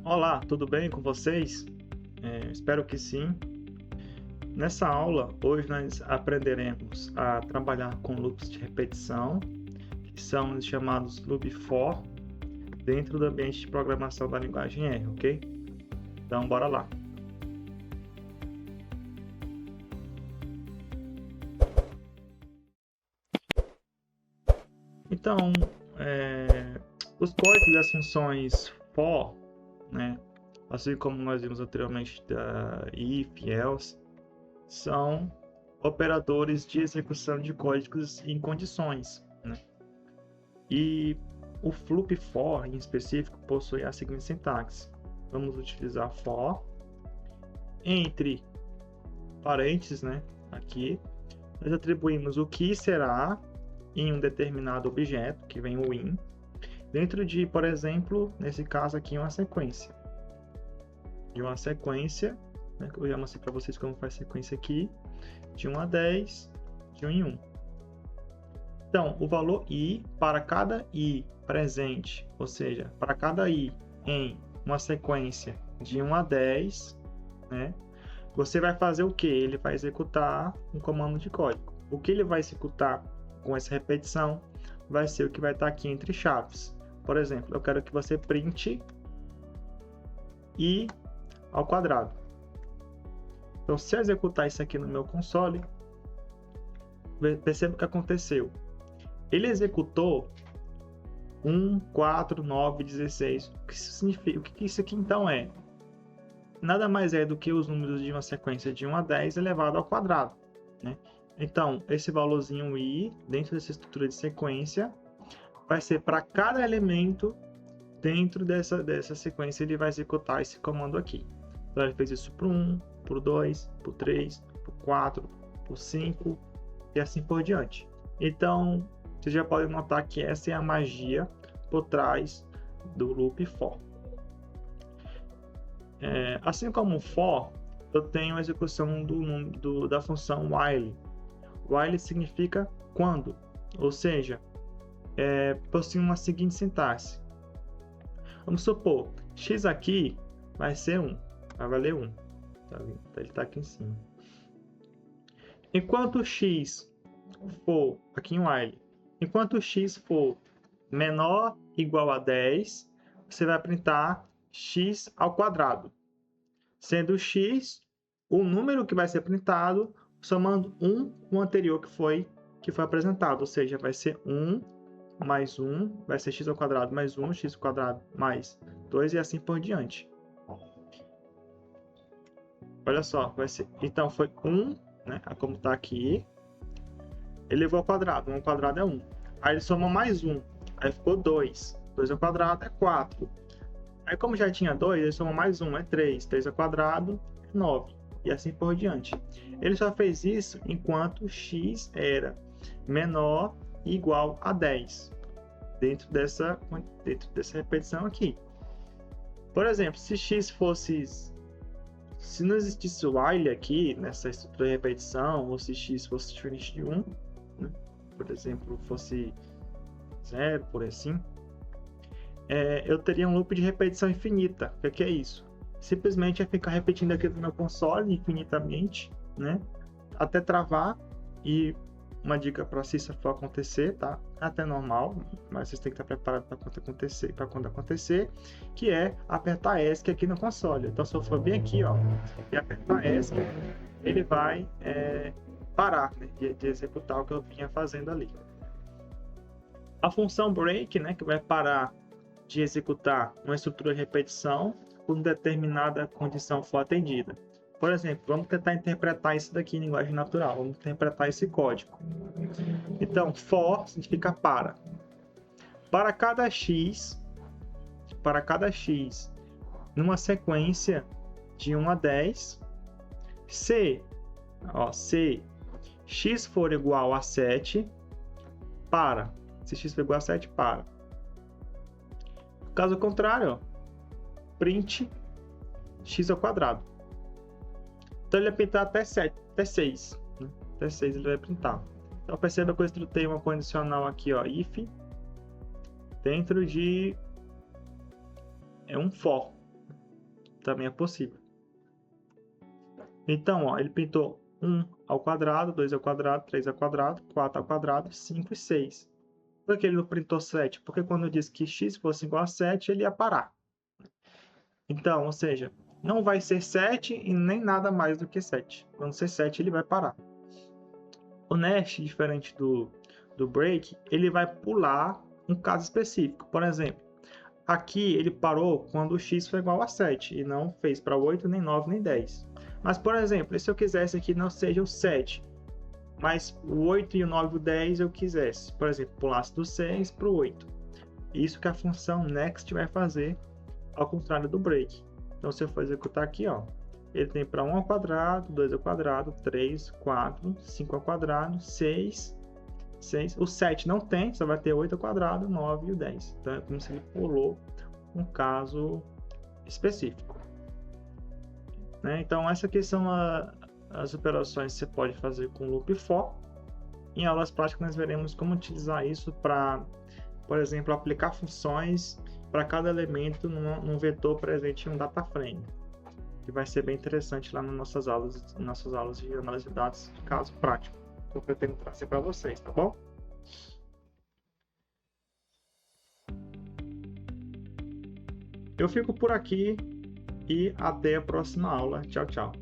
Olá, tudo bem com vocês? Espero que sim. Nessa aula, hoje nós aprenderemos a trabalhar com loops de repetição, que são os chamados loop for, dentro do ambiente de programação da linguagem R, ok? Então, bora lá. Então, os códigos das funções for, né, assim como nós vimos anteriormente da if, else, são operadores de execução de códigos em condições, né? E o loop for, em específico, possui a seguinte sintaxe. Vamos utilizar for, entre parênteses, né? Aqui, nós atribuímos o que será em um determinado objeto, que vem o in, dentro de, por exemplo, nesse caso aqui, uma sequência. De uma sequência, né? Eu já mostrei para vocês como faz sequência aqui, de 1 a 10, de 1 em 1. Então, o valor i, para cada i presente, ou seja, para cada i em uma sequência de 1 a 10, né, você vai fazer o que? Ele vai executar um comando de código. O que ele vai executar com essa repetição vai ser o que vai estar aqui entre chaves. Por exemplo, eu quero que você print i ao quadrado. Então, se eu executar isso aqui no meu console, perceba o que aconteceu. Ele executou 1, 4, 9, 16. O que isso significa? O que isso aqui então é? Nada mais é do que os números de uma sequência de 1 a 10 elevado ao quadrado, né? Então, esse valorzinho i, dentro dessa estrutura de sequência, vai ser para cada elemento dentro dessa sequência, ele vai executar esse comando aqui. Então, ele fez isso para o 1, para o 2, para o 3, para o 4, para o 5 e assim por diante. Então, você já pode notar que essa é a magia por trás do loop for. Assim como o for, eu tenho a execução da função while. While significa quando, ou seja, possui uma seguinte sintaxe. Vamos supor, x aqui vai ser 1, vai valer 1. Ele está aqui em cima. Enquanto x for, aqui em while, enquanto x for menor ou igual a 10, você vai printar x ao quadrado, sendo x o número que vai ser printado, somando 1 com o anterior que foi apresentado, ou seja, vai ser 1 mais 1, vai ser x ao quadrado mais 1, x ao quadrado mais 2 e assim por diante. Olha só, vai ser, então foi 1, né, como está aqui, elevou ao quadrado, 1 ao quadrado é 1. Aí ele soma mais 1, aí ficou 2. 2 ao quadrado é 4. Aí como já tinha 2, ele soma mais 1, é 3. 3 ao quadrado é 9. E assim por diante. Ele só fez isso enquanto x era menor e igual a 10. Dentro dessa repetição aqui. Por exemplo, se x fosse... Se não existisse o while aqui, nessa estrutura de repetição, ou se x fosse diferente de 1, né? Por exemplo, fosse 0, por assim, eu teria um loop de repetição infinita. O que é isso? Simplesmente é ficar repetindo aqui no meu console infinitamente, né? Até travar. E uma dica para se isso for acontecer, tá? Até normal, mas vocês têm que estar preparados para quando acontecer, que é apertar ESC aqui no console. Então, se eu for bem aqui, ó, e apertar ESC, ele vai parar, né, de executar o que eu vinha fazendo ali. A função break, né, que vai parar de executar uma estrutura de repetição quando determinada condição for atendida. Por exemplo, vamos tentar interpretar isso daqui em linguagem natural. Vamos interpretar esse código. Então, for significa para. Para cada x, numa sequência de 1 a 10, se x for igual a 7, para. Se x for igual a 7, para. Caso contrário, print x ao quadrado. Então ele vai printar até 7, até 6. Né? Até 6 ele vai printar. Então perceba que eu estrutei uma condicional aqui, ó, if, dentro de um for. também é possível. Então, ó, ele pintou 1 ao quadrado, 2 ao quadrado, 3 ao quadrado, 4 ao quadrado, 5 e 6. Por que ele não printou 7? Porque quando eu disse que x fosse igual a 7, ele ia parar. Então, ou seja, não vai ser 7 e nem nada mais do que 7. Quando ser 7, ele vai parar. O Nest, diferente do Break, ele vai pular um caso específico. Por exemplo, aqui ele parou quando o x foi igual a 7 e não fez para 8, nem 9, nem 10. Mas, por exemplo, se eu quisesse que não seja o 7, mas o 8 e o 9 e o 10 eu quisesse, por exemplo, pulasse do 6 para o 8. Isso que a função next vai fazer, ao contrário do break. Então, se eu for executar aqui, ó, ele tem para 1 ao quadrado, 2 ao quadrado, 3, 4, 5 ao quadrado, 6. O 7 não tem, só vai ter 8 ao quadrado, 9 e o 10. Então, é como se ele pulou um caso específico. Né? Então, essas aqui são as operações que você pode fazer com loop for. Em aulas práticas, nós veremos como utilizar isso para, por exemplo, aplicar funções para cada elemento num vetor presente em um data frame, que vai ser bem interessante lá nas nossas aulas de análise de dados de caso prático, que eu pretendo trazer para vocês, tá bom? Eu fico por aqui e até a próxima aula. Tchau, tchau.